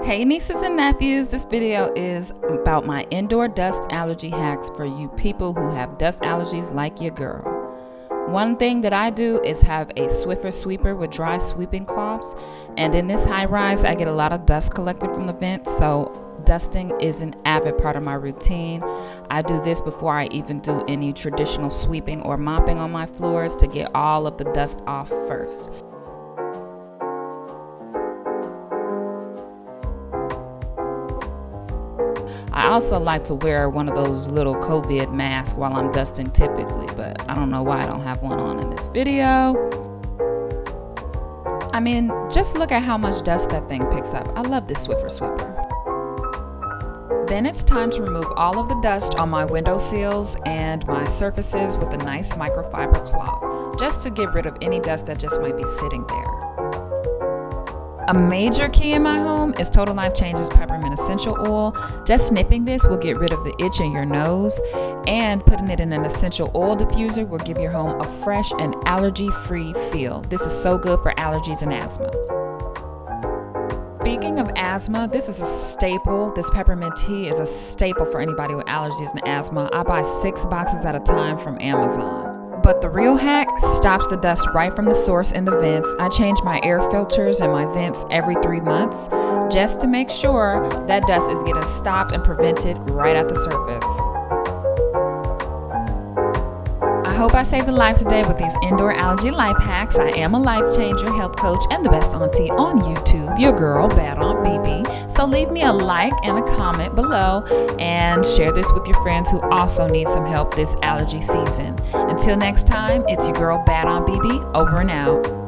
Hey nieces and nephews, this video is about my indoor dust allergy hacks for you people who have dust allergies like your girl. One thing that I do is have a Swiffer sweeper with dry sweeping cloths, and in this high rise I get a lot of dust collected from the vents, so dusting is an avid part of my routine. I do this before I even do any traditional sweeping or mopping on my floors to get all of the dust off first. I also like to wear one of those little COVID masks while I'm dusting typically, but I don't know why I don't have one on in this video. I mean, just look at how much dust that thing picks up. I love this Swiffer sweeper. Then it's time to remove all of the dust on my window sills and my surfaces with a nice microfiber cloth, just to get rid of any dust that just might be sitting there. A major key in my home is Total Life Change's Peppermint Essential Oil. Just sniffing this will get rid of the itch in your nose, and putting it in an essential oil diffuser will give your home a fresh and allergy-free feel. This is so good for allergies and asthma. Speaking of asthma, this is a staple. This peppermint tea is a staple for anybody with allergies and asthma. I buy 6 boxes at a time from Amazon. But the real hack stops the dust right from the source in the vents. I change my air filters and my vents every 3 months just to make sure that dust is getting stopped and prevented right at the surface. I hope I saved a life today with these indoor allergy life hacks. I am a life changer, health coach, and the best auntie on YouTube, your girl, Bad Aunt BB. So leave me a like and a comment below and share this with your friends who also need some help this allergy season. Until next time, it's your girl, Bad Aunt BB, over and out.